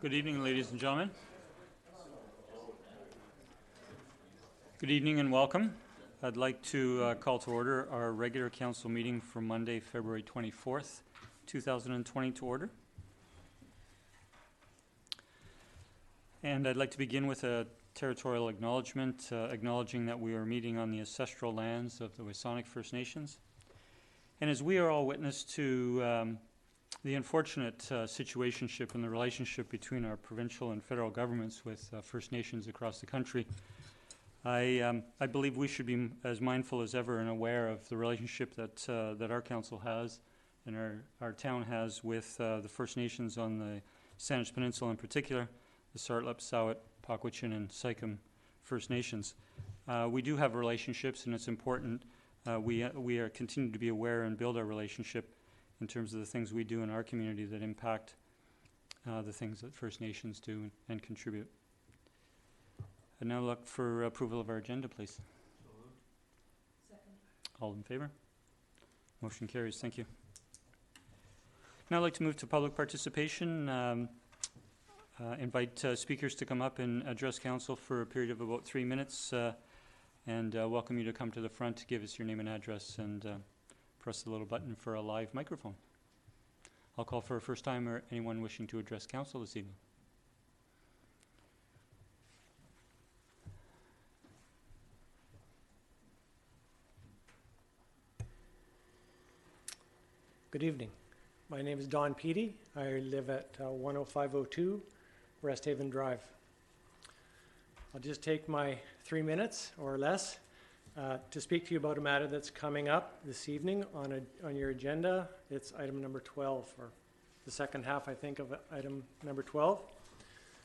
Good evening, ladies and gentlemen. Good evening and welcome. I'd like to call to order our regular council meeting for Monday, February 24th, 2020 to order. And I'd like to begin with a territorial acknowledgement, acknowledging that we are meeting on the ancestral lands of the Wisanic First Nations. And as we are all witness to the unfortunate situationship and the relationship between our provincial and federal governments with First Nations across the country, I believe we should be as mindful as ever and aware of the relationship that our council has and our town has with the First Nations on the Saanich Peninsula in particular, the Tsartlip, Tsawit, Pakwachin, and Sycam First Nations. We do have relationships, and it's important we are continue to be aware and build our relationship in terms of the things we do in our community that impact the things that First Nations do and contribute. I'd now look for approval of our agenda, please. Second. All in favor? Motion carries. Thank you. Now I'd like to move to public participation. Invite speakers to come up and address council for a period of about 3 minutes, and welcome you to come to the front to give us your name and address and press the little button for a live microphone. I'll call for a first time or anyone wishing to address council this evening. Good evening. My name is Don Peaty. I live at 10502 Resthaven Drive. I'll just take my 3 minutes or less to speak to you about a matter that's coming up this evening on your agenda. It's item number 12, or the second half, I think, of item number 12.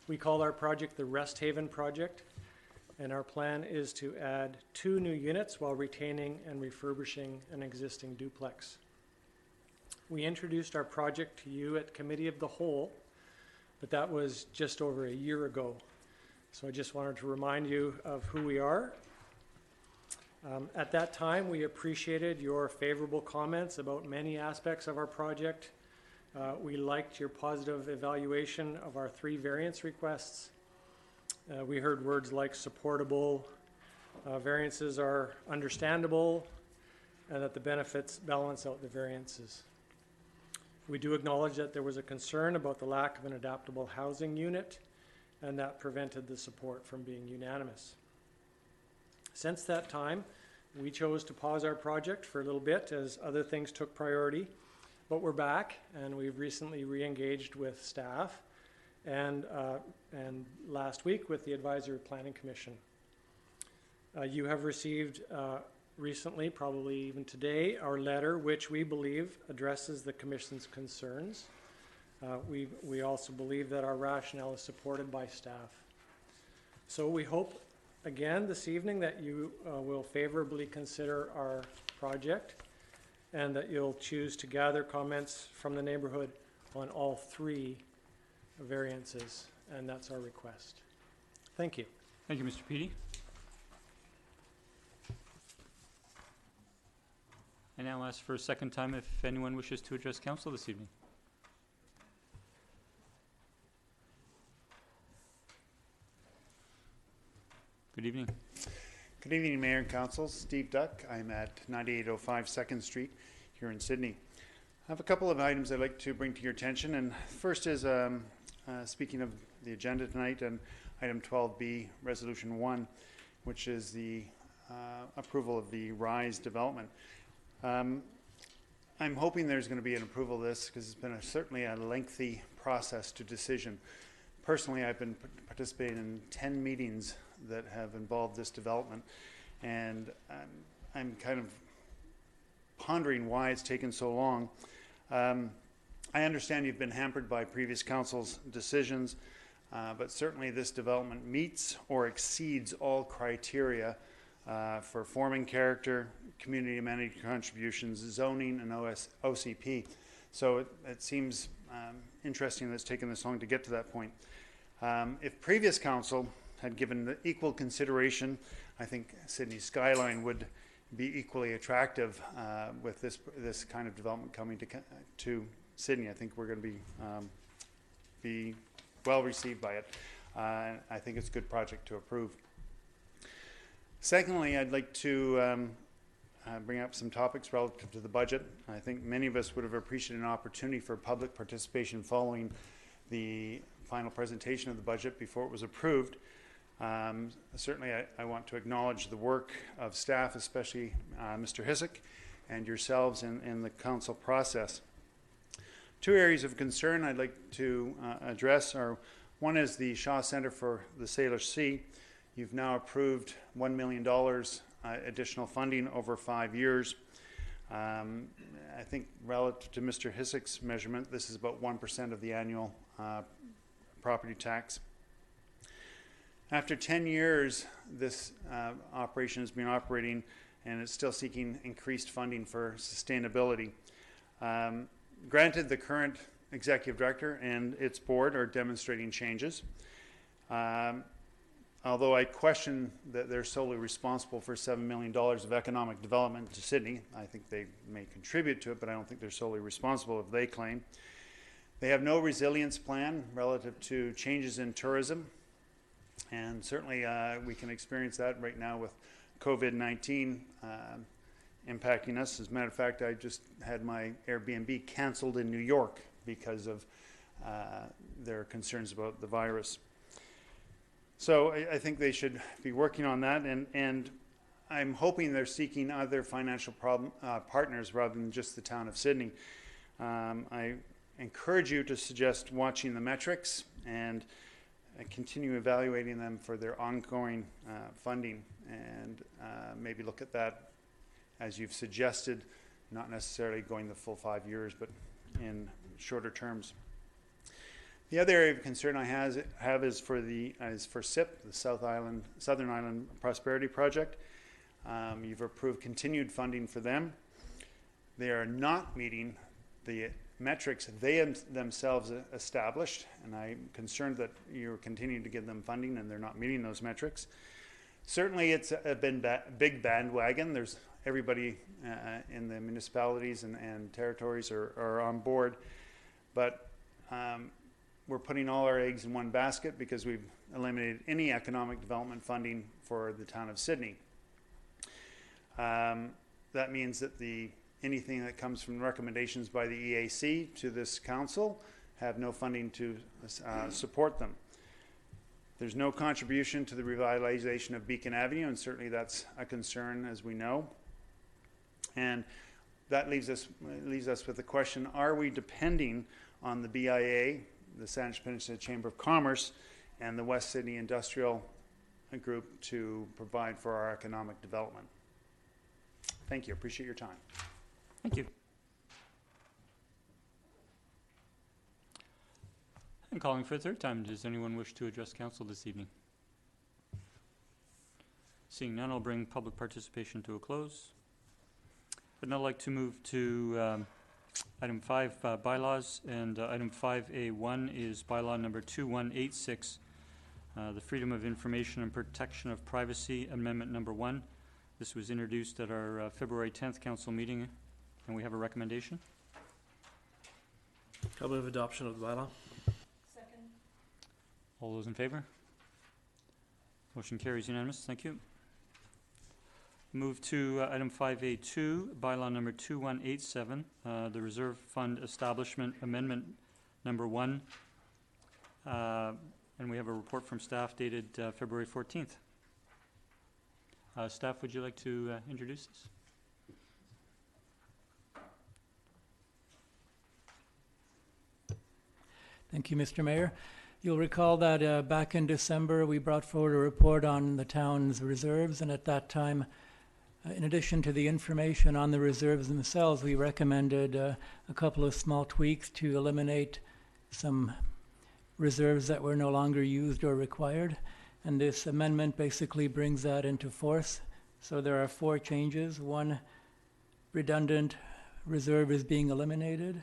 We call our project the Resthaven Project, and our plan is to add 2 new units while retaining and refurbishing an existing duplex. We introduced our project to you at Committee of the Whole, but that was just over a year ago. So I just wanted to remind you of who we are. At that time, we appreciated your favorable comments about many aspects of our project. We liked your positive evaluation of our 3 variance requests. We heard words like supportable, variances are understandable, and that the benefits balance out the variances. We do acknowledge that there was a concern about the lack of an adaptable housing unit, and that prevented the support from being unanimous. Since that time, we chose to pause our project for a little bit as other things took priority, but we're back, and we've recently re-engaged with staff and last week with the Advisory Planning Commission. You have received recently, probably even today, our letter, which we believe addresses the Commission's concerns. We also believe that our rationale is supported by staff. So we hope, again, this evening that you will favorably consider our project and that you'll choose to gather comments from the neighborhood on all 3 variances, and that's our request. Thank you. Thank you, Mr. Peaty. I now ask for a second time if anyone wishes to address council this evening. Good evening. Good evening, Mayor and Council. Steve Duck. I'm at 9805 2nd Street here in Sydney. I have a couple of items I'd like to bring to your attention, and first is speaking of the agenda tonight, and item 12B, Resolution 1, which is the approval of the RISE development. I'm hoping there's going to be an approval of this because it's been certainly a lengthy process to decision. Personally, I've been participating in 10 meetings that have involved this development, and I'm kind of pondering why it's taken so long. I understand you've been hampered by previous council's decisions, but certainly this development meets or exceeds all criteria for forming character, community amenity contributions, zoning, and OCP. So it seems interesting that it's taken this long to get to that point. If previous council had given the equal consideration, I think Sydney's skyline would be equally attractive with this kind of development coming to Sydney. I think we're going to be well received by it. I think it's a good project to approve. Secondly, I'd like to bring up some topics relative to the budget. I think many of us would have appreciated an opportunity for public participation following the final presentation of the budget before it was approved. Certainly, I want to acknowledge the work of staff, especially Mr. Hissack and yourselves in the council process. Two areas of concern I'd like to address are, one is the Shaw Centre for the Salish Sea. You've now approved $1 million additional funding over 5 years. I think relative to Mr. Hissack's measurement, this is about 1% of the annual property tax. After 10 years, this operation has been operating and it's still seeking increased funding for sustainability. Granted, the current executive director and its board are demonstrating changes. Although I question that they're solely responsible for $7 million of economic development to Sydney. I think they may contribute to it, but I don't think they're solely responsible, if they claim. They have no resilience plan relative to changes in tourism. And certainly we can experience that right now with COVID-19 impacting us. As a matter of fact, I just had my Airbnb canceled in New York because of their concerns about the virus. So I think they should be working on that, and I'm hoping they're seeking other financial partners rather than just the town of Sydney. I encourage you to suggest watching the metrics and continue evaluating them for their ongoing funding, and maybe look at that as you've suggested, not necessarily going the full 5 years, but in shorter terms. The other area of concern I have is for SIP, the Southern Island Prosperity Project. You've approved continued funding for them. They are not meeting the metrics they themselves established, and I'm concerned that you're continuing to give them funding and they're not meeting those metrics. Certainly, it's a big bandwagon. There's everybody in the municipalities and territories are on board, but we're putting all our eggs in one basket because we've eliminated any economic development funding for the town of Sydney. That means that anything that comes from recommendations by the EAC to this council have no funding to support them. There's no contribution to the revitalization of Beacon Avenue, and certainly that's a concern, as we know. And that leaves us with the question, are we depending on the BIA, the Saanich Peninsula Chamber of Commerce, and the West Sydney Industrial Group to provide for our economic development? Thank you. Appreciate your time. Thank you. And calling for a third time, does anyone wish to address council this evening? Seeing none, I'll bring public participation to a close. I'd now like to move to item 5, bylaws, and item 5A1 is bylaw number 2186, the Freedom of Information and Protection of Privacy Amendment number 1. This was introduced at our February 10th council meeting, and we have a recommendation. I'll move adoption of the bylaw. Second. All those in favor? Motion carries unanimous. Thank you. Move to item 5A2, bylaw number 2187, the Reserve Fund Establishment Amendment number 1. And we have a report from staff dated February 14th. Staff, would you like to introduce this? Thank you, Mr. Mayor. You'll recall that back in December, we brought forward a report on the town's reserves, and at that time, in addition to the information on the reserves themselves, we recommended a couple of small tweaks to eliminate some reserves that were no longer used or required. And this amendment basically brings that into force. So there are 4 changes. One, redundant reserve is being eliminated.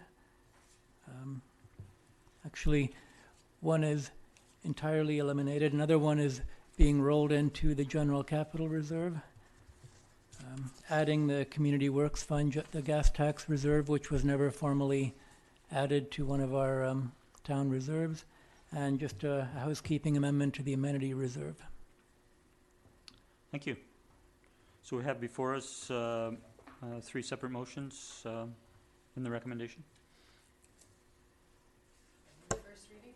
Actually, one is entirely eliminated. Another one is being rolled into the general capital reserve. Adding the Community Works Fund, the gas tax reserve, which was never formally added to one of our town reserves, and just a housekeeping amendment to the amenity reserve. Thank you. So we have before us three separate motions in the recommendation. First reading?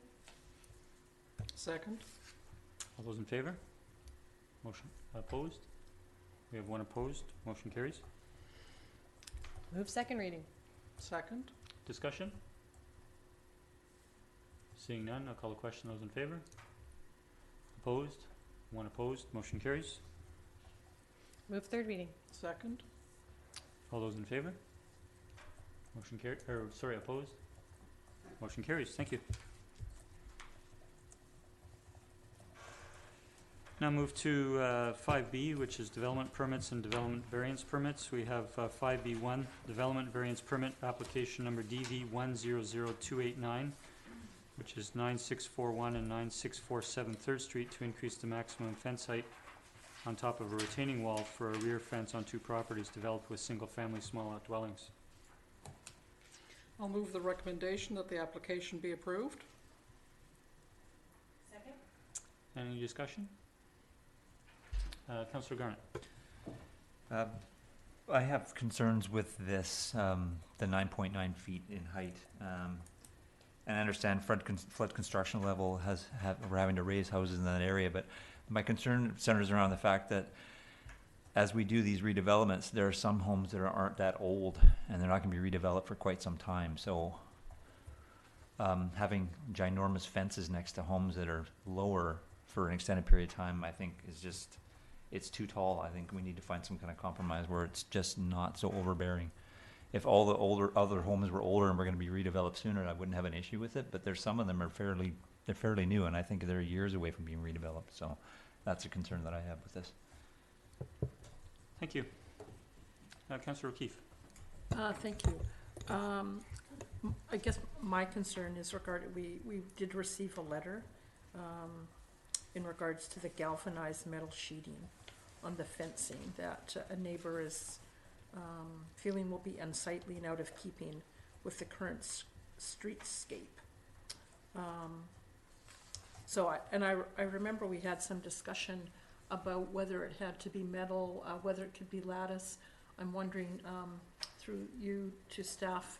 Second. All those in favor? Motion opposed? We have one opposed. Motion carries. Move second reading. Second. Discussion? Seeing none, I'll call the question. Those in favor? Opposed? One opposed. Motion carries. Move third reading. Second. All those in favor? Motion opposed? Motion carries. Thank you. Now move to 5B, which is development permits and development variance permits. We have 5B1, development variance permit application number DV 100289, which is 9641 and 9647 3rd Street to increase the maximum fence height on top of a retaining wall for a rear fence on two properties developed with single-family small lot dwellings. I'll move the recommendation that the application be approved. Second? Any discussion? Councillor Garnett. I have concerns with this, the 9.9 feet in height. And I understand flood construction level we're having to raise houses in that area, but my concern centers around the fact that as we do these redevelopments, there are some homes that aren't that old and they're not going to be redeveloped for quite some time. So having ginormous fences next to homes that are lower for an extended period of time, I think is just, it's too tall. I think we need to find some kind of compromise where it's just not so overbearing. If all the other homes were older and were going to be redeveloped sooner, I wouldn't have an issue with it. But there's some of them are fairly new, and I think they're years away from being redeveloped. So that's a concern that I have with this. Thank you. Councillor O'Keefe. Thank you. I guess my concern is we did receive a letter in regards to the galvanized metal sheeting on the fencing that a neighbor is feeling will be unsightly and out of keeping with the current streetscape. I remember we had some discussion about whether it had to be metal, whether it could be lattice. I'm wondering through you to staff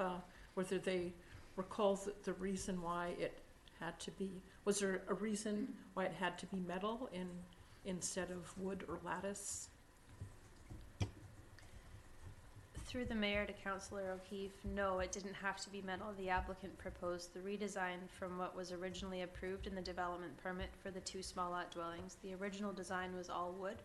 whether they recall the reason why it had to be. Was there a reason why it had to be metal instead of wood or lattice? Through the mayor to Councillor O'Keefe, no, it didn't have to be metal. The applicant proposed the redesign from what was originally approved in the development permit for the two small lot dwellings. The original design was all wood,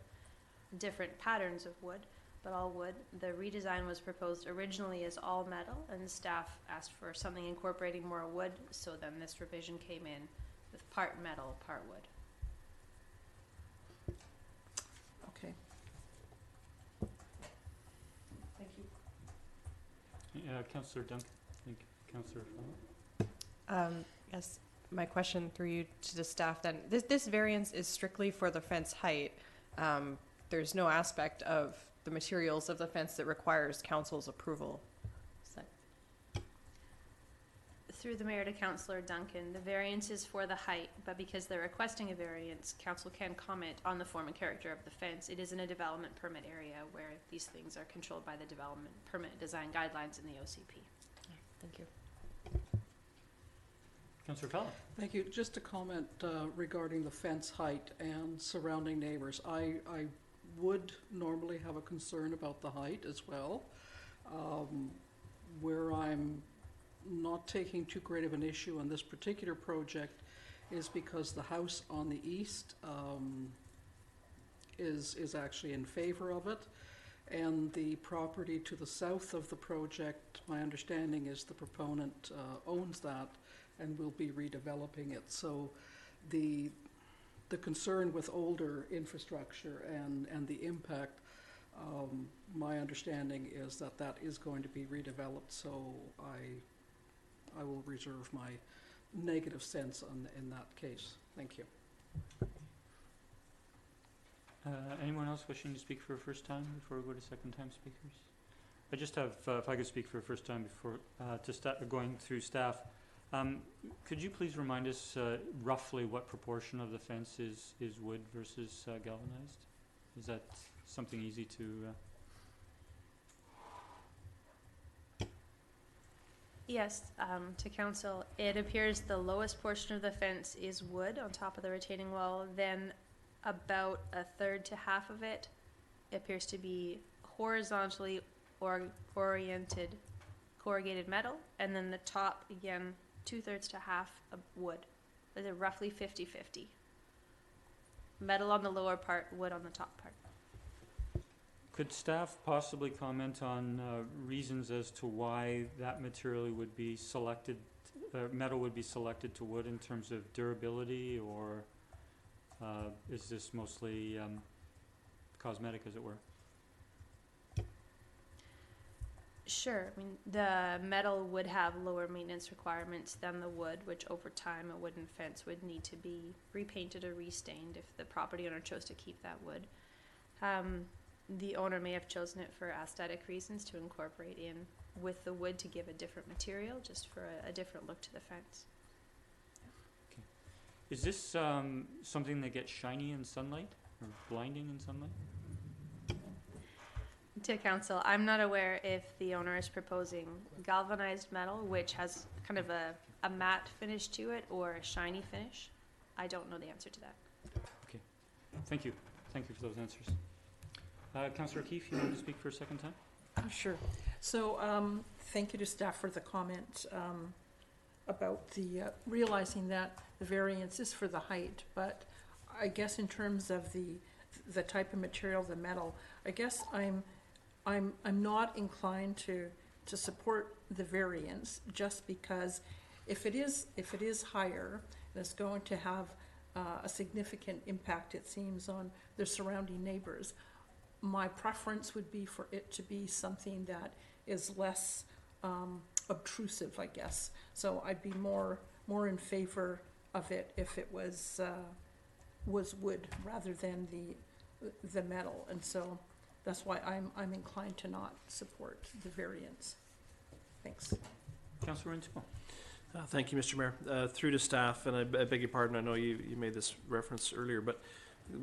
different patterns of wood, but all wood. The redesign was proposed originally as all metal, and staff asked for something incorporating more wood, so then this revision came in with part metal, part wood. Okay. Thank you. Councillor Duncan. Thank you. Councillor Fowler. Yes, my question through you to the staff then. This variance is strictly for the fence height. There's no aspect of the materials of the fence that requires council's approval. Through the mayor to Councillor Duncan, the variance is for the height, but because they're requesting a variance, council can comment on the form and character of the fence. It is in a development permit area where these things are controlled by the development permit design guidelines in the OCP. Thank you. Councillor Fowler. Thank you. Just a comment regarding the fence height and surrounding neighbors. I would normally have a concern about the height as well. Where I'm not taking too great of an issue on this particular project is because the house on the east is actually in favor of it, and the property to the south of the project, my understanding is the proponent owns that and will be redeveloping it. So the concern with older infrastructure and the impact, my understanding is that is going to be redeveloped. So I will reserve my negative sense in that case. Thank you. Anyone else wishing to speak for a first time before we go to second time speakers? I just have, if I could speak for a first time before, going through staff, Could you please remind us roughly what proportion of the fence is wood versus galvanized? Is that something easy to? Yes, to council, it appears the lowest portion of the fence is wood on top of the retaining wall, then about a third to half of it appears to be horizontally oriented corrugated metal, and then the top, again, 2/3 to half of wood. They're roughly 50-50. Metal on the lower part, wood on the top part. Could staff possibly comment on reasons as to why that material would be selected, metal would be selected to wood in terms of durability, or is this mostly cosmetic, as it were? Sure. I mean, the metal would have lower maintenance requirements than the wood, which over time a wooden fence would need to be repainted or restained if the property owner chose to keep that wood. The owner may have chosen it for aesthetic reasons to incorporate in with the wood to give a different material, just for a different look to the fence. Is this something that gets shiny in sunlight or blinding in sunlight? To council, I'm not aware if the owner is proposing galvanized metal, which has kind of a matte finish to it, or a shiny finish. I don't know the answer to that. Okay, thank you. Thank you for those answers. Councillor O'Keefe, you want to speak for a second time? Sure. So, thank you to staff for the comment about the realizing that the variance is for the height, but I guess in terms of the type of material, the metal, I guess I'm not inclined to support the variance, just because if it is higher, it's going to have a significant impact, it seems, on the surrounding neighbors. My preference would be for it to be something that is less obtrusive, I guess. So I'd be more in favor of it if it was wood rather than the metal, and so that's why I'm inclined to not support the variance. Thanks. Councillor Rintoul. Thank you, Mr. Mayor. Through to staff, and I beg your pardon, I know you made this reference earlier, but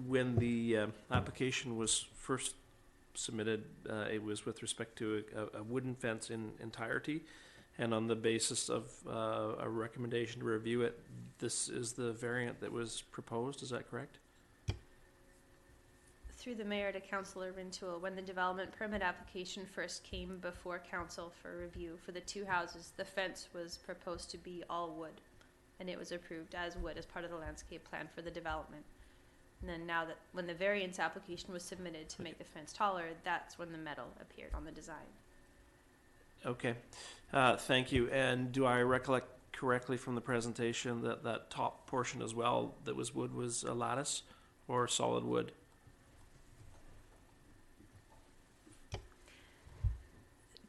when the application was first submitted, it was with respect to a wooden fence in entirety, and on the basis of a recommendation to review it, this is the variant that was proposed, is that correct? Through the mayor to Councillor Rintoul, when the development permit application first came before council for review for the two houses, the fence was proposed to be all wood, and it was approved as wood as part of the landscape plan for the development. And then now that when the variance application was submitted to make the fence taller, that's when the metal appeared on the design. Okay, thank you. And do I recollect correctly from the presentation that that top portion as well that was wood was a lattice or solid wood?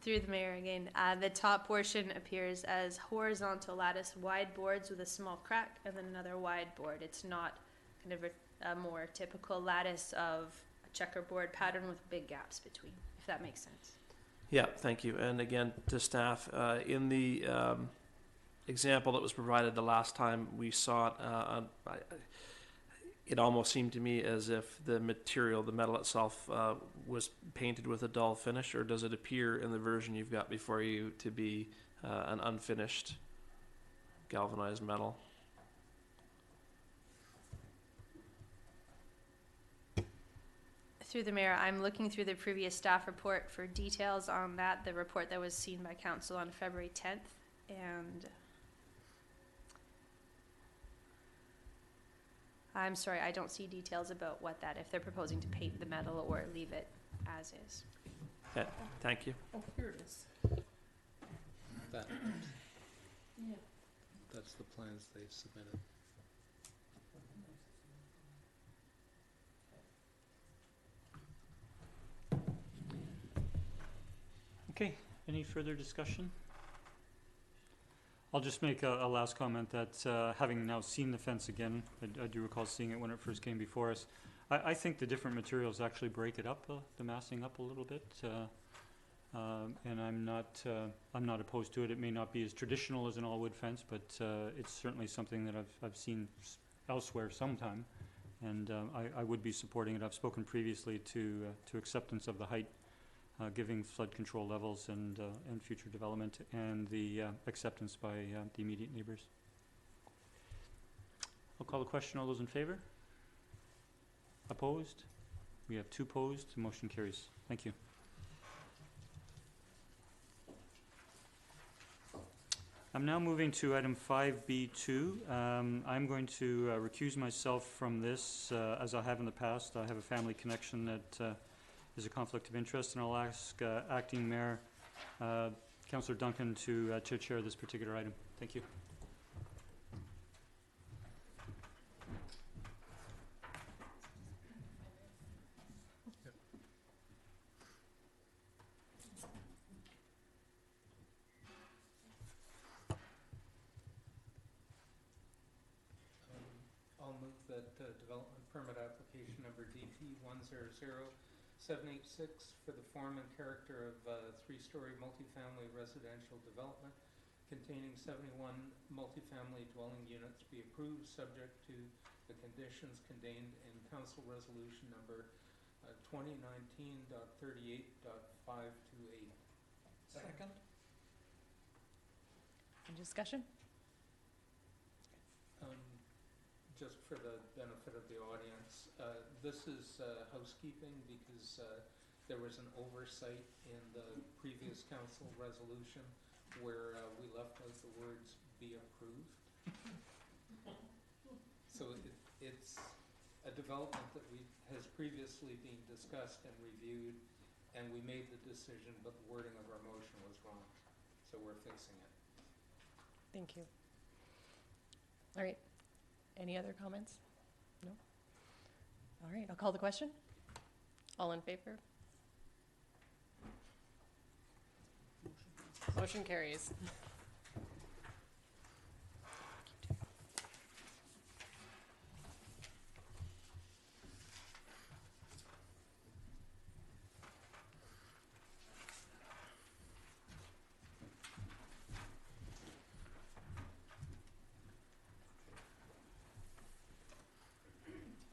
Through the mayor again, the top portion appears as horizontal lattice wide boards with a small crack and then another wide board. It's not kind of a more typical lattice of a checkerboard pattern with big gaps between, if that makes sense. Yeah, thank you. And again, to staff, in the example that was provided the last time we saw it, it almost seemed to me as if the material, the metal itself, was painted with a dull finish, or does it appear in the version you've got before you to be an unfinished galvanized metal? Through the mayor, I'm looking through the previous staff report for details on that, the report that was seen by council on February 10th, and I'm sorry, I don't see details about what that, if they're proposing to paint the metal or leave it as is. Okay, thank you. Oh, here it is. That, Yeah. that's the plans they've submitted. Okay, any further discussion? I'll just make a last comment that having now seen the fence again, I do recall seeing it when it first came before us. I think the different materials actually break it up, the massing up a little bit. And I'm not opposed to it. It may not be as traditional as an all-wood fence, but it's certainly something that I've seen elsewhere sometime. And I would be supporting it. I've spoken previously to acceptance of the height, giving flood control levels and future development, and the acceptance by the immediate neighbors. I'll call the question. All those in favor? Opposed? We have 2 opposed. The motion carries. Thank you. I'm now moving to item 5B2. I'm going to recuse myself from this, as I have in the past. I have a family connection that is a conflict of interest, and I'll ask Acting Mayor, Councillor Duncan, to chair this particular item. Thank you. I'll move that development permit application number DP 100786 for the form and character of a 3-story multifamily residential development containing 71 multifamily dwelling units be approved, subject to the conditions contained in Council Resolution number 2019.38.528. Second. Any discussion? Just for the benefit of the audience, this is housekeeping because there was an oversight in the previous council resolution where we left out the words "be approved." So it's a development that has previously been discussed and reviewed, and we made the decision, but the wording of our motion was wrong. So we're fixing it. Thank you. All right. Any other comments? No? All right, I'll call the question. All in favor? Motion carries.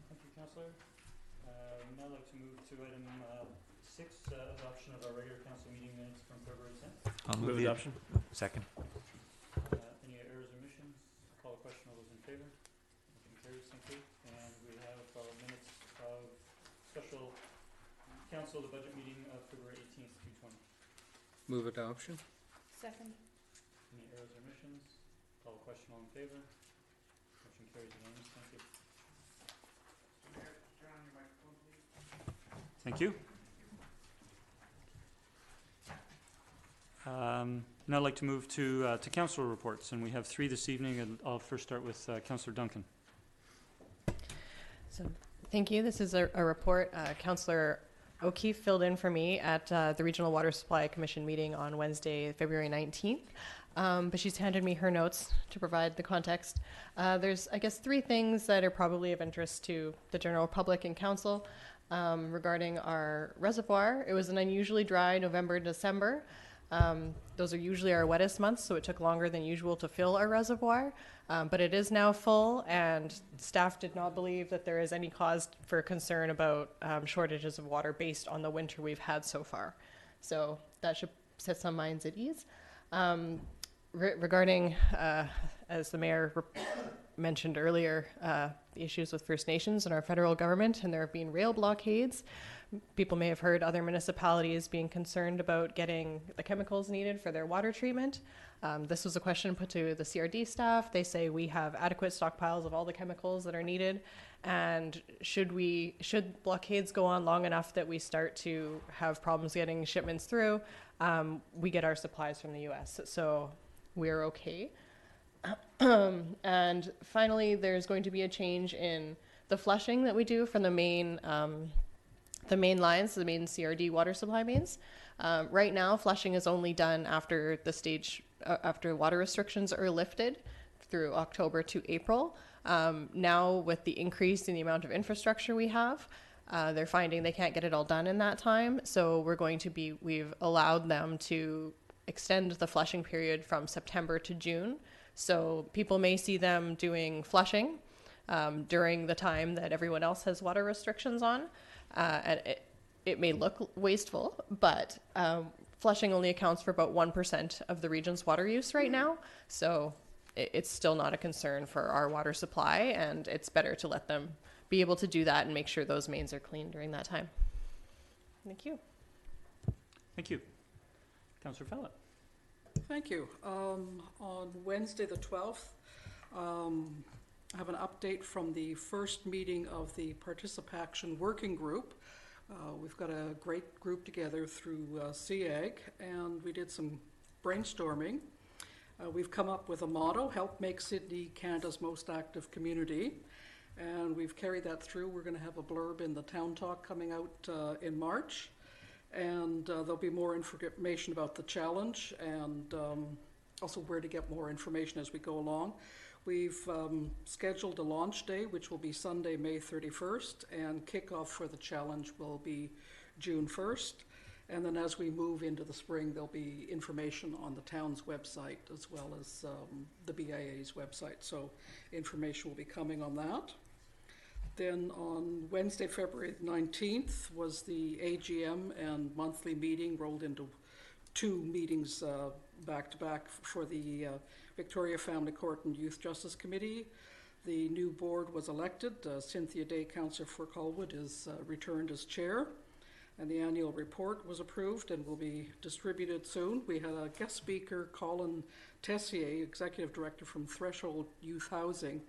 Thank you, Councillor. Now I'd like to move to item 6, adoption of our regular council meeting minutes from February 10th. I'll Move the adoption. Second. Any errors or omissions? Call the question. All those in favor? Motion carries. Thank you. And we have minutes of special council, the budget meeting of February 18th, 2020. Move adoption. Second. Any errors or omissions? Call the question. All in favor? Motion carries unanimous. Thank you. Thank you. Now I'd like to move to council reports, and we have 3 this evening, and I'll first start with Councillor Duncan. So, thank you. This is a report. Councillor O'Keefe filled in for me at the Regional Water Supply Commission meeting on Wednesday, February 19th. But she's handed me her notes to provide the context. There's, I guess, 3 things that are probably of interest to the general public and council regarding our reservoir. It was an unusually dry November, December. Those are usually our wettest months, so it took longer than usual to fill our reservoir. But it is now full, and staff did not believe that there is any cause for concern about shortages of water based on the winter we've had so far. So that should set some minds at ease. Regarding, as the mayor mentioned earlier, the issues with First Nations and our federal government, and there have been rail blockades. People may have heard other municipalities being concerned about getting the chemicals needed for their water treatment. This was a question put to the CRD staff. They say we have adequate stockpiles of all the chemicals that are needed, and should blockades go on long enough that we start to have problems getting shipments through, we get our supplies from the US, so we're okay. And finally, there's going to be a change in the flushing that we do from the main lines, the main CRD water supply mains. Right now, flushing is only done after after water restrictions are lifted through October to April. Now, with the increase in the amount of infrastructure we have, They're finding they can't get it all done in that time. So we've allowed them to extend the flushing period from September to June. So people may see them doing flushing during the time that everyone else has water restrictions on. And it may look wasteful, but flushing only accounts for about 1% of the region's water use right now. So it's still not a concern for our water supply, and it's better to let them be able to do that and make sure those mains are clean during that time. Thank you. Thank you. Councillor Fallon. Thank you. On Wednesday, the 12th, I have an update from the first meeting of the Participation Working Group. We've got a great group together through CAG, and we did some brainstorming. We've come up with a motto: help make Sydney Canada's most active community. And we've carried that through. We're going to have a blurb in the Town Talk coming out in March. And there'll be more information about the challenge, and also where to get more information as we go along. We've scheduled a launch day, which will be Sunday, May 31st, and kickoff for the challenge will be June 1st. And then as we move into the spring, there'll be information on the town's website as well as the BIA's website. So information will be coming on that. Then on Wednesday, February 19th was the AGM and monthly meeting, rolled into 2 meetings back to back for the Victoria Family Court and Youth Justice Committee. The new board was elected. Cynthia Day, councillor for Colwood, is returned as chair. And the annual report was approved and will be distributed soon. We had a guest speaker, Colin Tessier, executive director from Threshold Youth Housing.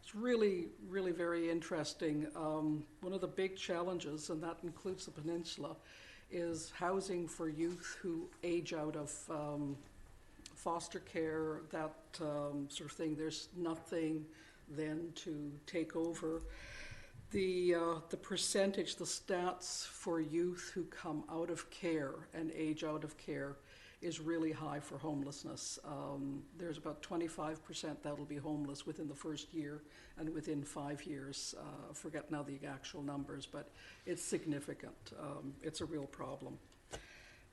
It's really, really very interesting. One of the big challenges, and that includes the peninsula, is housing for youth who age out of foster care, that sort of thing. There's nothing then to take over. The percentage, the stats for youth who come out of care and age out of care is really high for homelessness. There's about 25% that'll be homeless within the first year, and within 5 years, forget now the actual numbers, but it's significant. It's a real problem.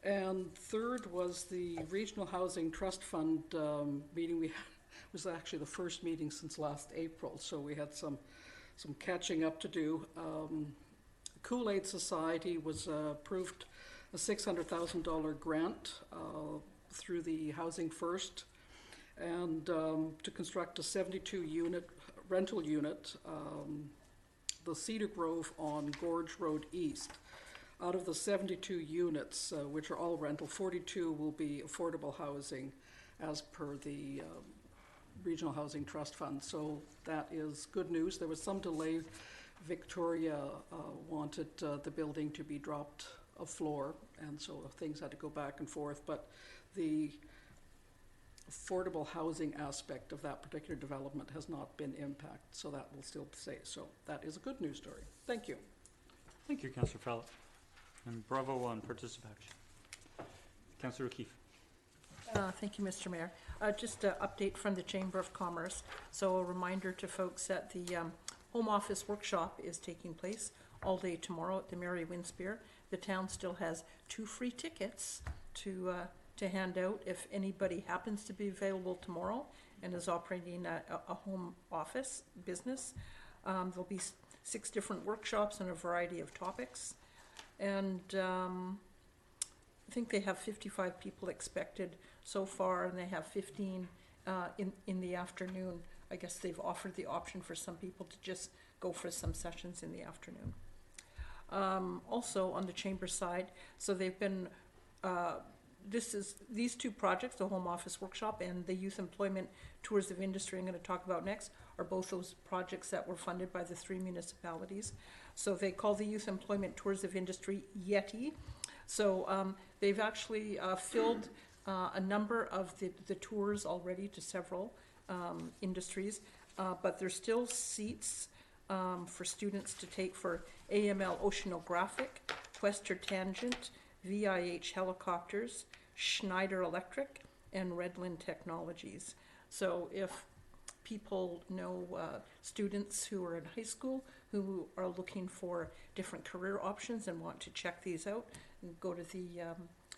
And third was the Regional Housing Trust Fund meeting. We was actually the first meeting since last April, so we had some catching up to do. Kool-Aid Society was approved a $600,000 grant through the Housing First, and to construct a 72-unit rental unit, the Cedar Grove on Gorge Road East. Out of the 72 units, which are all rental, 42 will be affordable housing as per the Regional Housing Trust Fund. So that is good news. There was some delay. Victoria wanted the building to be dropped a floor, and so things had to go back and forth. But the affordable housing aspect of that particular development has not been impacted, so that will still stay. So that is a good news story. Thank you. Thank you, Councillor Fallon. And bravo on participation. Councillor O'Keefe. Thank you, Mr. Mayor. Just an update from the Chamber of Commerce. So a reminder to folks that the Home Office Workshop is taking place all day tomorrow at the Mary Winspear. The town still has 2 free tickets to hand out if anybody happens to be available tomorrow and is operating a home office business. There'll be 6 different workshops on a variety of topics. And I think they have 55 people expected so far, and they have 15 in the afternoon. I guess they've offered the option for some people to just go for some sessions in the afternoon. Also on the chamber side, so they've been, these 2 projects, the Home Office Workshop and the Youth Employment Tours of Industry I'm going to talk about next, are both those projects that were funded by the 3 municipalities. So they call the Youth Employment Tours of Industry YETI. So they've actually filled a number of the tours already to several industries, but there's still seats for students to take for AML Oceanographic, Quester Tangent, VIH Helicopters, Schneider Electric, and Redland Technologies. So if people know students who are in high school who are looking for different career options and want to check these out, and go to the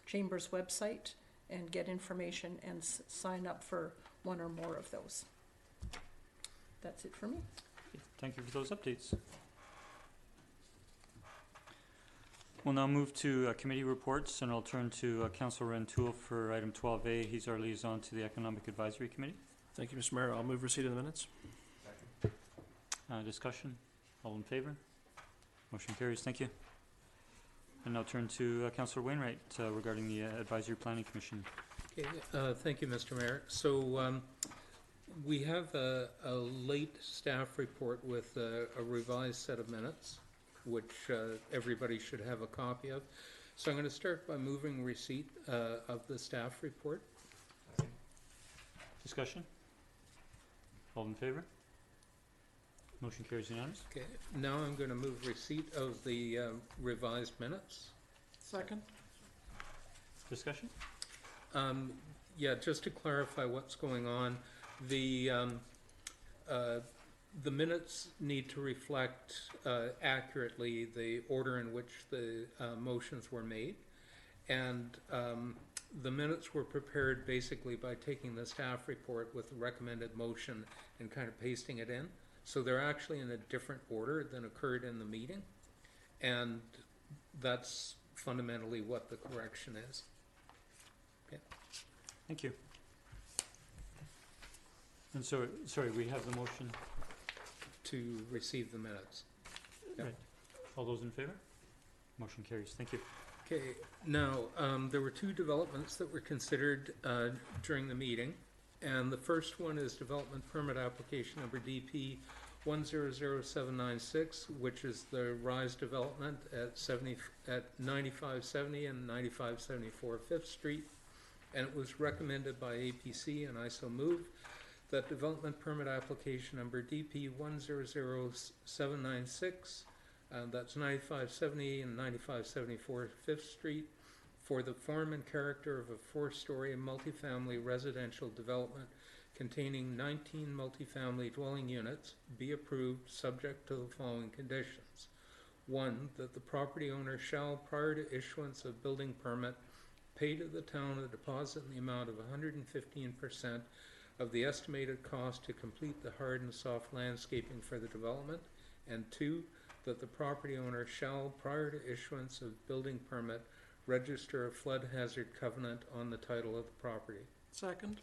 Chamber's website and get information and sign up for one or more of those. That's it for me. Thank you for those updates. We'll now move to committee reports, and I'll turn to Councillor Rentoul for item 12A. He's our liaison to the Economic Advisory Committee. Thank you, Mr. Mayor. I'll move receipt of the minutes. Discussion? All in favor? Motion carries. Thank you. And now turn to Councillor Wainwright regarding the Advisory Planning Commission. Okay, thank you, Mr. Mayor. So we have a late staff report with a revised set of minutes, which everybody should have a copy of. So I'm going to start by moving receipt of the staff report. Discussion? All in favor? Motion carries unanimous. Okay, now I'm going to move receipt of the revised minutes. Second? Discussion? Yeah, just to clarify what's going on, the minutes need to reflect accurately the order in which the motions were made. And the minutes were prepared basically by taking the staff report with the recommended motion and kind of pasting it in. So they're actually in a different order than occurred in the meeting. And that's fundamentally what the correction is. Okay. Thank you. And so, sorry, we have the motion. To receive the minutes. Yep. Right. All those in favor? Motion carries. Thank you. Okay, now, there were two developments that were considered during the meeting. And the first one is development permit application number DP 100796, which is the Rise development at 9570 and 9574 5th Street. And it was recommended by APC, and I so move that development permit application number DP 100796, that's 9570 and 9574 5th Street, for the form and character of a 4-story multifamily residential development containing 19 multifamily dwelling units be approved subject to the following conditions. 1, that the property owner shall, prior to issuance of building permit, pay to the town a deposit in the amount of 115% of the estimated cost to complete the hard and soft landscaping for the development. And 2, that the property owner shall, prior to issuance of building permit, register a flood hazard covenant on the title of the property. Second?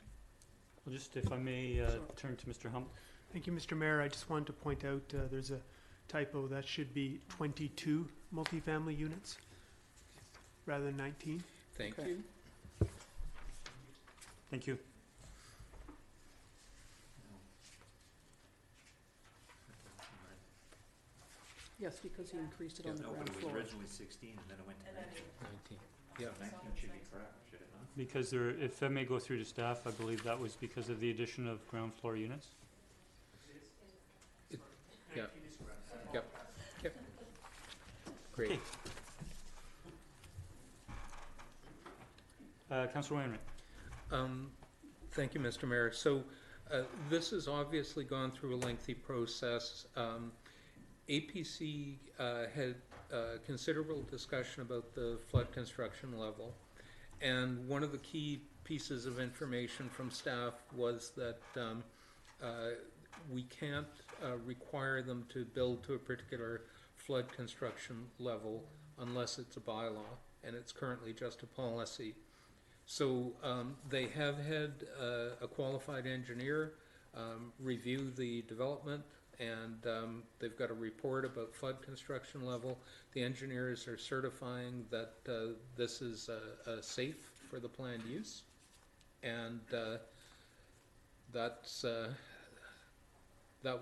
Well, just if I may turn to Mr. Hump. Thank you, Mr. Mayor. I just wanted to point out there's a typo. That should be 22 multifamily units rather than 19. Thank Okay. you. Thank you. Yes, because he increased it on the ground floor. originally 16 and then it went to 19. 19. Yeah. 19 should be correct, should it not? Because there, if I may go through to staff, I believe that was because of the addition of ground floor units. Yeah. Yep. Yep. Great. Okay. Councillor Wainwright. Thank you, Mr. Mayor. So this has obviously gone through a lengthy process. APC had considerable discussion about the flood construction level. And one of the key pieces of information from staff was that we can't require them to build to a particular flood construction level unless it's a bylaw, and it's currently just a policy. So they have had a qualified engineer review the development, and they've got a report about flood construction level. The engineers are certifying that this is safe for the planned use, and that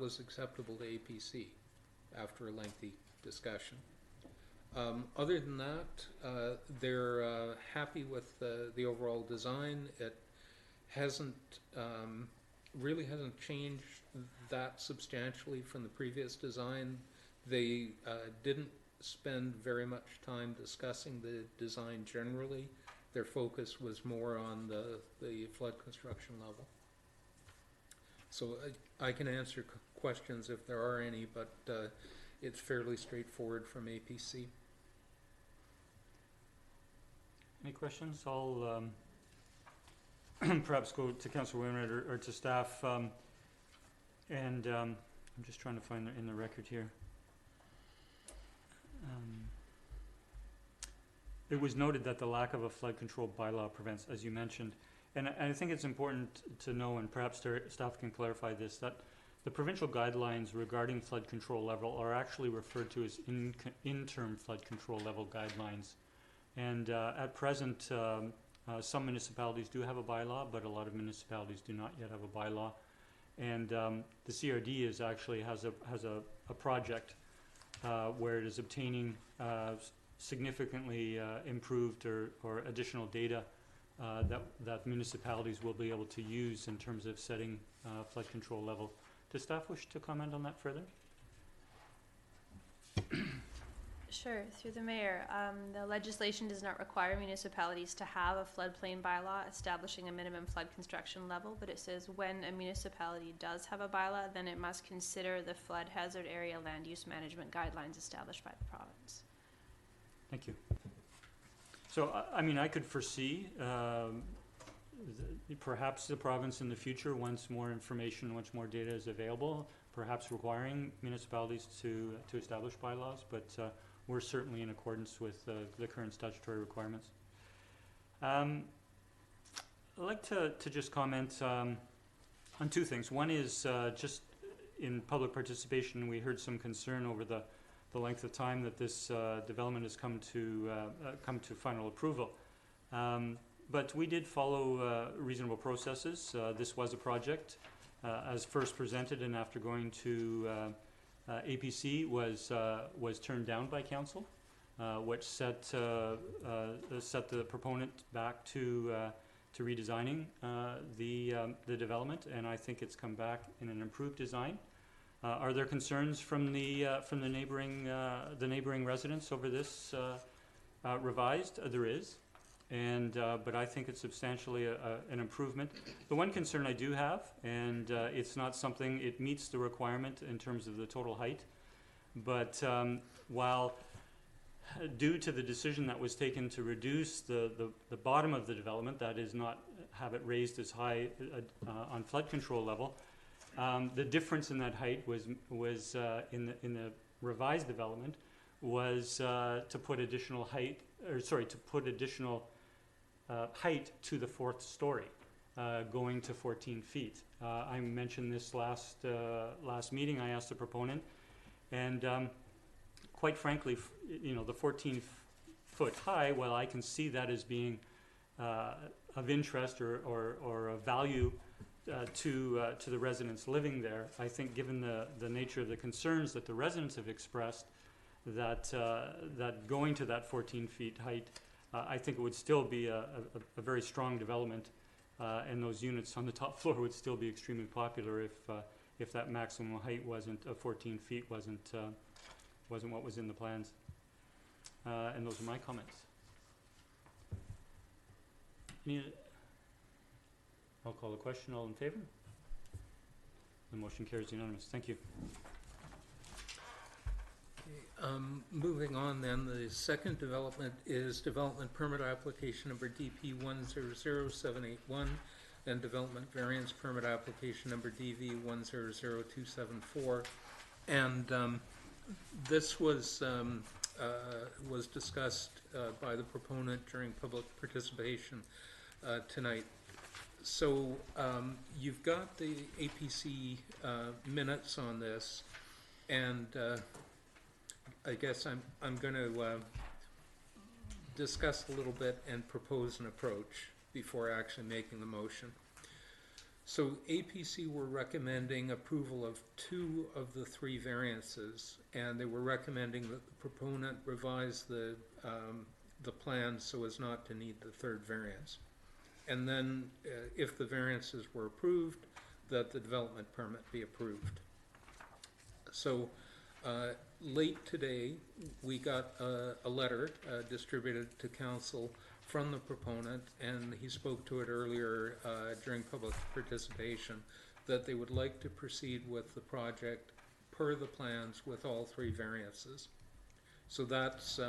was acceptable to APC after a lengthy discussion. Other than that, they're happy with the overall design. It hasn't really hasn't changed that substantially from the previous design. They didn't spend very much time discussing the design generally. Their focus was more on the flood construction level. So I can answer questions if there are any, but it's fairly straightforward from APC. Any questions? I'll perhaps go to Councillor Wainwright or to staff. And I'm just trying to find it in the record here. It was noted that the lack of a flood control bylaw prevents, as you mentioned, and I think it's important to know, and perhaps staff can clarify this, that the provincial guidelines regarding flood control level are actually referred to as interim flood control level guidelines. And at present, some municipalities do have a bylaw, but a lot of municipalities do not yet have a bylaw. And the CRD has a project where it is obtaining significantly improved or additional data that municipalities will be able to use in terms of setting flood control level. Does staff wish to comment on that further? Sure, through the mayor. The legislation does not require municipalities to have a floodplain bylaw establishing a minimum flood construction level, but it says when a municipality does have a bylaw, then it must consider the flood hazard area land use management guidelines established by the province. Thank you. So, I mean, I could foresee perhaps the province in the future, once more information, once more data is available, perhaps requiring municipalities to establish bylaws, but we're certainly in accordance with the current statutory requirements. I'd like to just comment on two things. One is just in public participation, we heard some concern over the length of time that this development has come to final approval. But we did follow reasonable processes. This was a project as first presented, and after going to APC was turned down by council, which set the proponent back to redesigning the development, and I think it's come back in an improved design. Are there concerns from the neighboring residents over this revised? There is, and but I think it's substantially an improvement. The one concern I do have, and it's not something, it meets the requirement in terms of the total height, but while due to the decision that was taken to reduce the bottom of the development, that is not have it raised as high on flood control level, the difference in that height was in the revised development was to put additional height, height to the fourth story, going to 14 feet. I mentioned this last meeting. I asked the proponent, and quite frankly, the 14-foot high, while I can see that as being of interest or of value to the residents living there, I think given the nature of the concerns that the residents have expressed, that going to that 14 feet height, I think it would still be a very strong development, and those units on the top floor would still be extremely popular if that maximum height wasn't 14 feet wasn't what was in the plans. And those are my comments. I'll call the question. All in favor? The motion carries unanimous. Thank you. Moving on then, the second development is development permit application number DP 100781 and development variance permit application number DV 100274. And this was discussed by the proponent during public participation tonight. So you've got the APC minutes on this, and I guess I'm going to discuss a little bit and propose an approach before actually making the motion. So APC were recommending approval of 2 of the 3 variances, and they were recommending that the proponent revise the plan so as not to need the 3rd variance. And then if the variances were approved, that the development permit be approved. So late today, we got a letter distributed to council from the proponent, and he spoke to it earlier during public participation, that they would like to proceed with the project per the plans with all 3 variances. So that's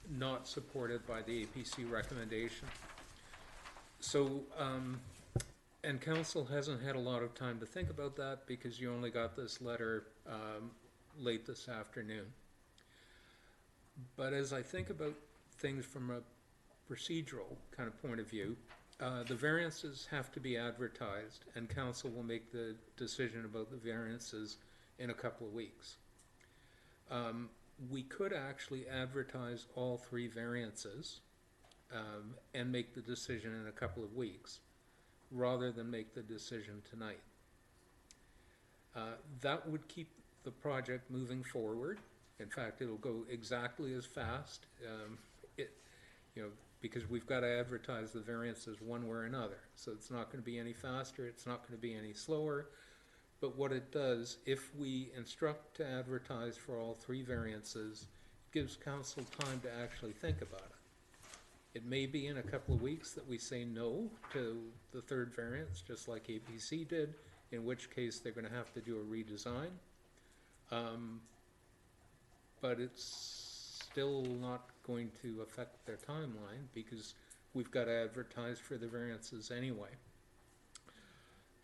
not supported by the APC recommendation. So, and council hasn't had a lot of time to think about that because you only got this letter late this afternoon. But as I think about things from a procedural kind of point of view, the variances have to be advertised, and council will make the decision about the variances in a couple of weeks. We could actually advertise all 3 variances and make the decision in a couple of weeks, rather than make the decision tonight. That would keep the project moving forward. In fact, it'll go exactly as fast, because we've got to advertise the variances one way or another. So it's not going to be any faster, it's not going to be any slower. But what it does, if we instruct to advertise for all 3 variances, it gives council time to actually think about it. It may be in a couple of weeks that we say no to the 3rd variance, just like APC did, in which case they're going to have to do a redesign. But it's still not going to affect their timeline because we've got to advertise for the variances anyway.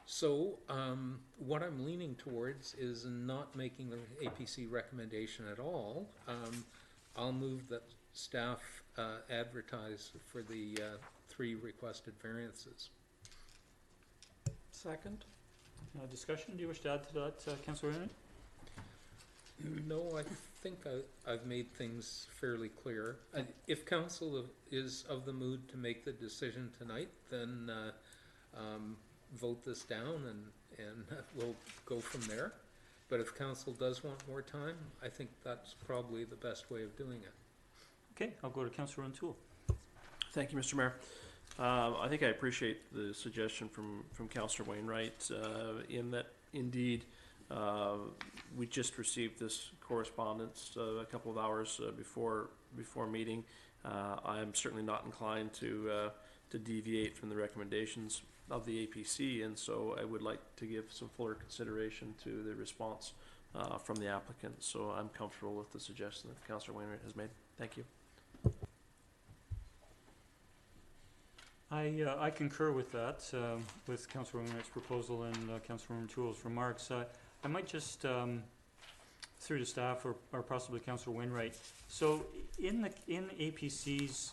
So what I'm leaning towards is not making the APC recommendation at all. I'll move that staff advertise for the 3 requested variances. Second? Discussion, do you wish to add to that, Councillor Rennie? No, I think I've made things fairly clear. If council is of the mood to make the decision tonight, then vote this down and we'll go from there. But if council does want more time, I think that's probably the best way of doing it. Okay, I'll go to Councillor O'Toole. Thank you, Mr. Mayor. I think I appreciate the suggestion from Councillor Wainwright in that indeed we just received this correspondence a couple of hours before meeting. I am certainly not inclined to deviate from the recommendations of the APC, and so I would like to give some fuller consideration to the response from the applicant. So I'm comfortable with the suggestion that Councillor Wainwright has made. Thank you. I concur with that, with Councillor Wainwright's proposal and Councillor O'Toole's remarks. I might just, through to staff or possibly Councillor Wainwright. So in APC's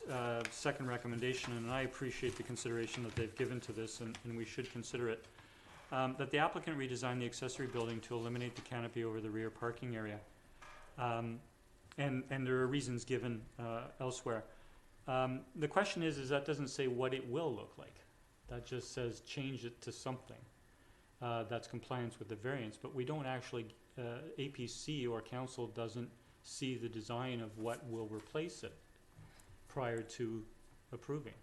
second recommendation, and I appreciate the consideration that they've given to this, and we should consider it, that the applicant redesign the accessory building to eliminate the canopy over the rear parking area. And there are reasons given elsewhere. The question is that doesn't say what it will look like. That just says change it to something that's compliance with the variance. But we don't actually, APC or council doesn't see the design of what will replace it prior to approving.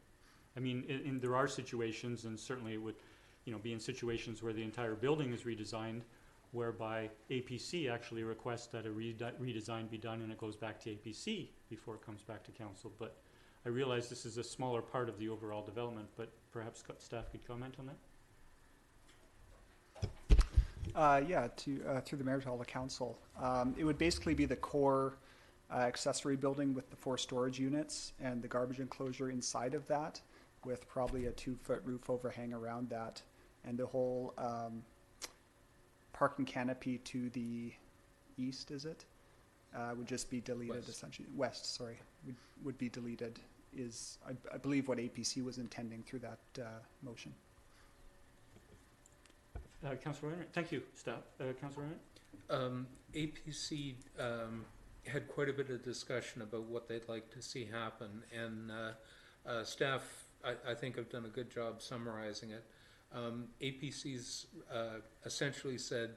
I mean, there are situations, and certainly it would, be in situations where the entire building is redesigned, whereby APC actually requests that a redesign be done and it goes back to APC before it comes back to council. But I realize this is a smaller part of the overall development, but perhaps staff could comment on that. Through the mayor to all the council. It would basically be the core accessory building with the 4 storage units and the garbage enclosure inside of that, with probably a 2-foot roof overhang around that, and the whole parking canopy to the east, is it? Would just be deleted. West. Essentially. West, sorry, would be deleted, is I believe what APC was intending through that motion. Councillor Wainwright, thank you, staff. Councillor Wainwright? APC had quite a bit of discussion about what they'd like to see happen, and staff, I think, have done a good job summarizing it. APC's essentially said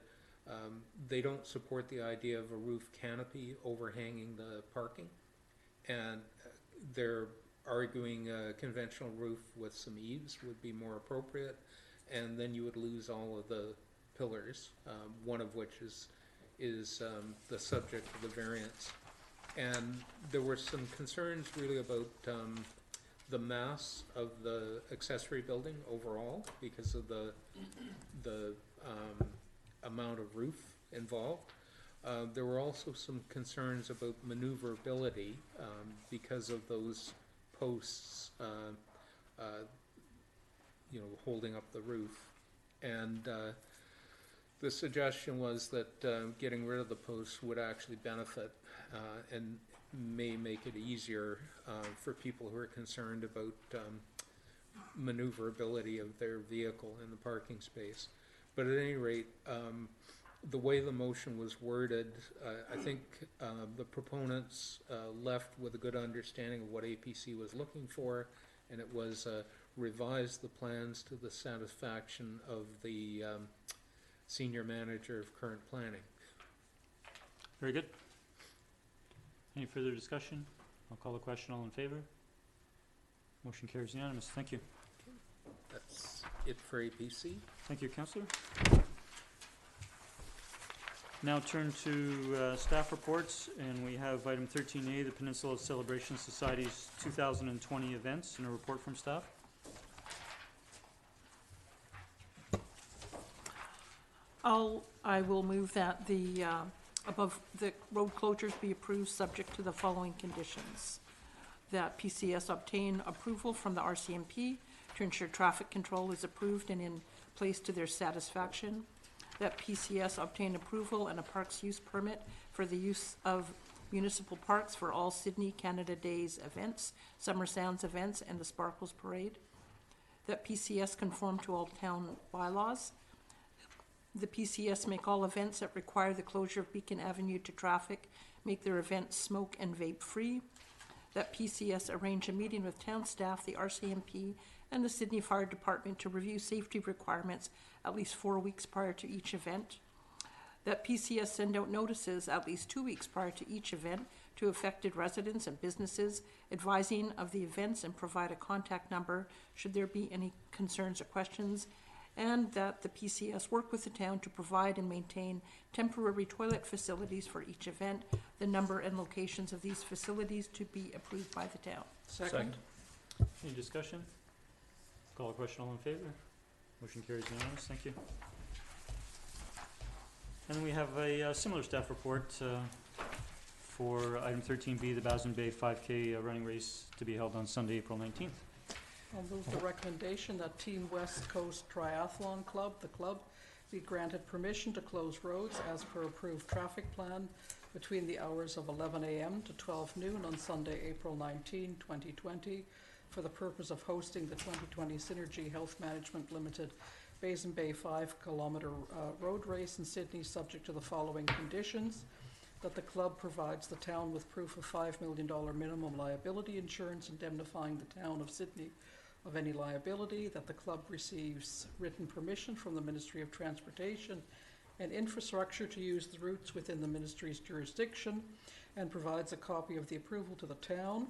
they don't support the idea of a roof canopy overhanging the parking, and they're arguing a conventional roof with some eaves would be more appropriate, and then you would lose all of the pillars, one of which is the subject of the variance. And there were some concerns really about the mass of the accessory building overall because of the amount of roof involved. There were also some concerns about maneuverability because of those posts, holding up the roof. And the suggestion was that getting rid of the posts would actually benefit and may make it easier for people who are concerned about maneuverability of their vehicle in the parking space. But at any rate, the way the motion was worded, I think the proponents left with a good understanding of what APC was looking for, and it was revise the plans to the satisfaction of the senior manager of current planning. Very good. Any further discussion? I'll call the question. All in favor? Motion carries unanimous. Thank you. That's it for APC. Thank you, Councillor. Now turn to staff reports, and we have item 13A, the Peninsula Celebration Society's 2020 events, and a report from staff. I will move that the above the road closures be approved subject to the following conditions. That PCS obtain approval from the RCMP to ensure traffic control is approved and in place to their satisfaction. That PCS obtain approval and a parks use permit for the use of municipal parks for all Sydney Canada Days events, Summer Sounds events, and the Sparkles Parade. That PCS conform to all town bylaws. The PCS make all events that require the closure of Beacon Avenue to traffic, make their events smoke and vape free. That PCS arrange a meeting with town staff, the RCMP, and the Sydney Fire Department to review safety requirements at least 4 weeks prior to each event. That PCS send out notices at least 2 weeks prior to each event to affected residents and businesses, advising of the events and provide a contact number should there be any concerns or questions. And that the PCS work with the town to provide and maintain temporary toilet facilities for each event, the number and locations of these facilities to be approved by the town. Second. Any discussion? Call the question. All in favor? Motion carries unanimous. Thank you. And we have a similar staff report for item 13B, the Basin Bay 5K running race to be held on Sunday, April 19th. I'll move the recommendation that Team West Coast Triathlon Club, the club, be granted permission to close roads as per approved traffic plan between the hours of 11 a.m. to 12 noon on Sunday, April 19, 2020, for the purpose of hosting the 2020 Synergy Health Management Limited Basin Bay 5-kilometre road race in Sydney, subject to the following conditions: that the club provides the town with proof of $5 million minimum liability insurance indemnifying the town of Sydney of any liability, that the club receives written permission from the Ministry of Transportation and Infrastructure to use the routes within the ministry's jurisdiction, and provides a copy of the approval to the town.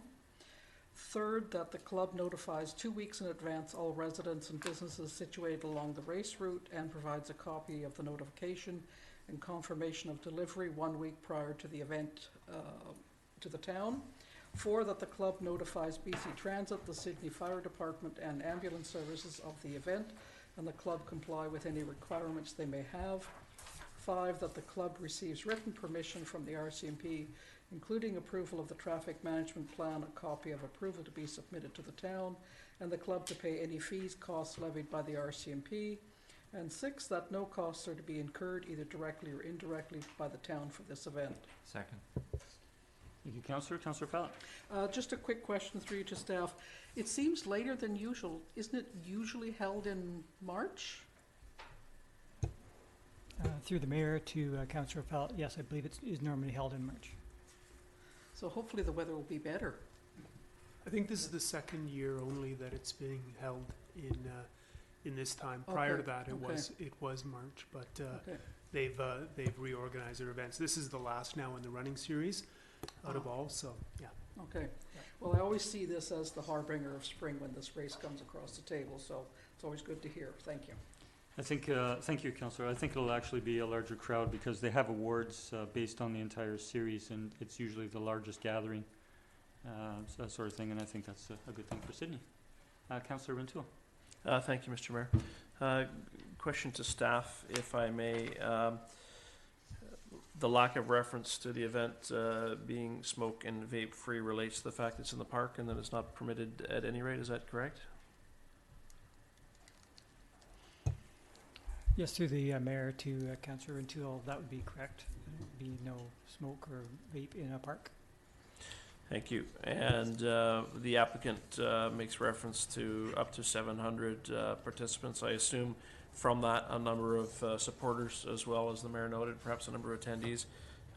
Third, that the club notifies 2 weeks in advance all residents and businesses situated along the race route and provides a copy of the notification and confirmation of delivery 1 week prior to the event to the town. 4, that the club notifies BC Transit, the Sydney Fire Department, and ambulance services of the event, and the club comply with any requirements they may have. 5, that the club receives written permission from the RCMP, including approval of the traffic management plan, a copy of approval to be submitted to the town, and the club to pay any fees, costs levied by the RCMP. And 6, that no costs are to be incurred either directly or indirectly by the town for this event. Second. Thank you, Councillor. Councillor Fallon. Just a quick question through you to staff. It seems later than usual. Isn't it usually held in March? Through the mayor to Councillor Fallon, yes, I believe it is normally held in March. So hopefully the weather will be better. I think this is the second year only that it's being held in this time. Prior to that, it was March, but they've reorganized their events. This is the last now in the running series out of all, so yeah. Okay. Well, I always see this as the harbinger of spring when this race comes across the table, so it's always good to hear. Thank you. I think, thank you, Councillor. I think it'll actually be a larger crowd because they have awards based on the entire series, and it's usually the largest gathering. that sort of thing, and I think that's a good thing for Sydney. Councillor Rintoul. Thank you, Mr. Mayor. Question to staff, if I may. The lack of reference to the event being smoke and vape free relates to the fact it's in the park and that it's not permitted at any rate. Is that correct? Yes, through the mayor to Councillor Rintoul, that would be correct. There would be no smoke or vape in a park. Thank you. And the applicant makes reference to up to 700 participants. I assume from that a number of supporters, as well as the mayor noted, perhaps a number of attendees.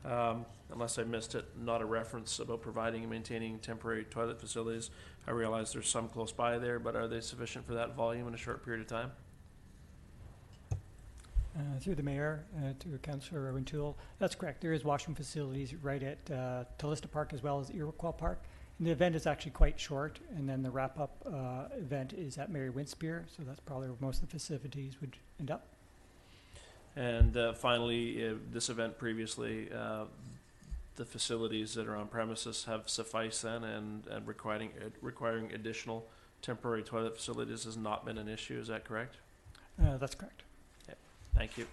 Unless I missed it, not a reference about providing and maintaining temporary toilet facilities. I realize there's some close by there, but are they sufficient for that volume in a short period of time? Through the mayor to Councillor Rintoul, that's correct. There is washroom facilities right at Talista Park as well as Iroquois Park. And the event is actually quite short, and then the wrap-up event is at Mary Winspear, so that's probably where most of the facilities would end up. And finally, this event previously, the facilities that are on premises have sufficed then, and requiring additional temporary toilet facilities has not been an issue. Is that correct? That's correct. Thank you.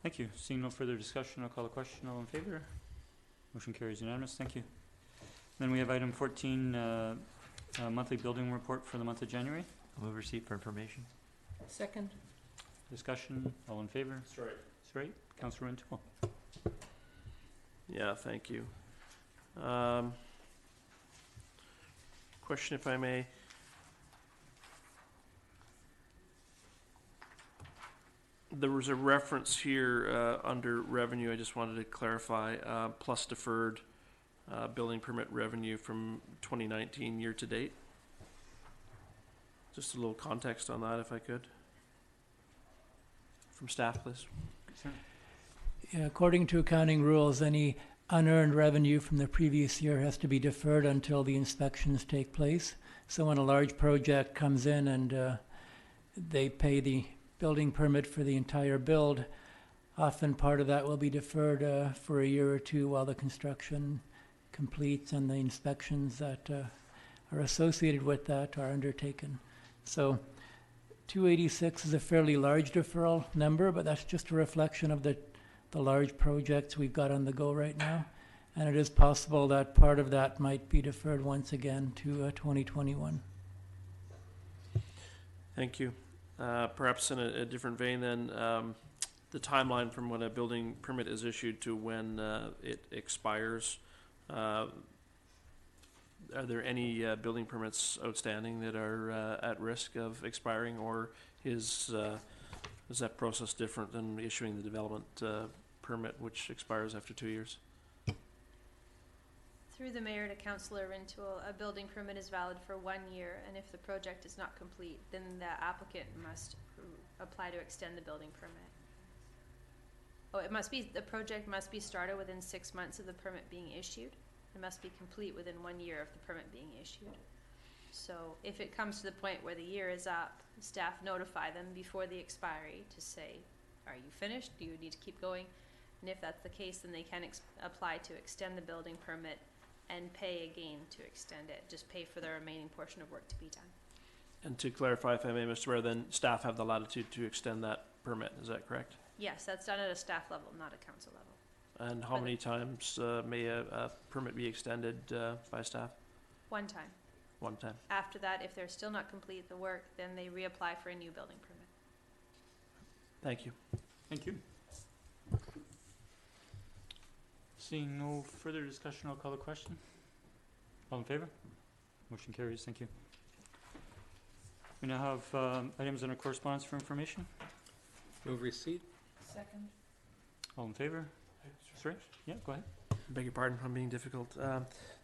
Thank you. Seeing no further discussion, I'll call the question. All in favor? Motion carries unanimous. Thank you. Then we have item 14, monthly building report for the month of January. I'll move receipt for information. Second. Discussion. All in favor? Straight. Straight. Councillor Rintoul. Yeah, thank you. Question, if I may. There was a reference here under revenue. I just wanted to clarify, plus deferred building permit revenue from 2019 year to date. Just a little context on that, if I could. From staff, please. Yeah, according to accounting rules, any unearned revenue from the previous year has to be deferred until the inspections take place. So when a large project comes in and they pay the building permit for the entire build, often part of that will be deferred for a year or two while the construction completes and the inspections that are associated with that are undertaken. So 286 is a fairly large deferral number, but that's just a reflection of the large projects we've got on the go right now. And it is possible that part of that might be deferred once again to 2021. Thank you. Perhaps in a different vein then, the timeline from when a building permit is issued to when it expires. Are there any building permits outstanding that are at risk of expiring, or is that process different than issuing the development permit, which expires after 2 years? Through the mayor to Councillor Rintoul, a building permit is valid for 1 year, and if the project is not complete, then the applicant must apply to extend the building permit. Oh, the project must be started within 6 months of the permit being issued. It must be complete within 1 year of the permit being issued. So if it comes to the point where the year is up, staff notify them before the expiry to say, are you finished? Do you need to keep going? And if that's the case, then they can apply to extend the building permit and pay again to extend it. Just pay for the remaining portion of work to be done. And to clarify, if I may, Mr. Mayor, then staff have the latitude to extend that permit. Is that correct? Yes, that's done at a staff level, not a council level. And how many times may a permit be extended by staff? 1 time. 1 time. After that, if they're still not complete the work, then they reapply for a new building permit. Thank you. Thank you. Seeing no further discussion, I'll call the question. All in favor? Motion carries. Thank you. We now have items under correspondence for information. Move receipt. Second. All in favor? Sorry? Yeah, go ahead. Beg your pardon, I'm being difficult.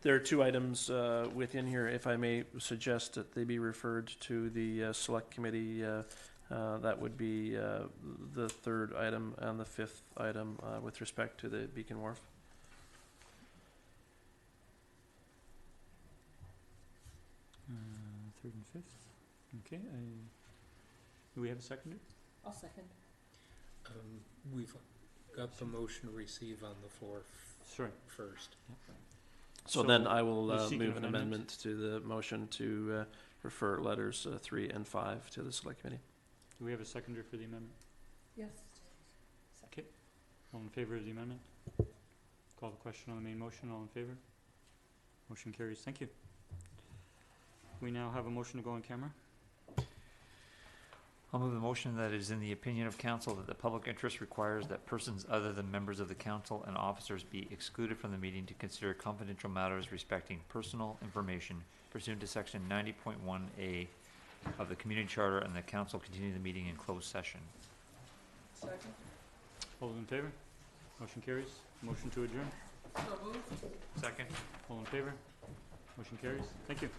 There are 2 items within here. If I may suggest that they be referred to the select committee, that would be the 3rd item and the 5th item with respect to the Beacon Wharf. Third and 5th. Okay. Do we have a seconder? I'll second. We've got the motion to receive on the floor Sorry. first. So then I you're will seeking move an amendment? amendment to the motion to refer letters 3 and 5 to the select committee. Do we have a seconder for the amendment? Yes. All in favor of the amendment? Call the question on the main motion. All in favor? Motion carries. Thank you. We now have a motion to go on camera. I'll move the motion that it is in the opinion of council that the public interest requires that persons other than members of the council and officers be excluded from the meeting to consider confidential matters respecting personal information pursuant to section 90.1A of the community charter, and the council continue the meeting in closed session. Second. All those in favor? Motion carries. Motion to adjourn. So moved. Second. All in favor? Motion carries. Thank you.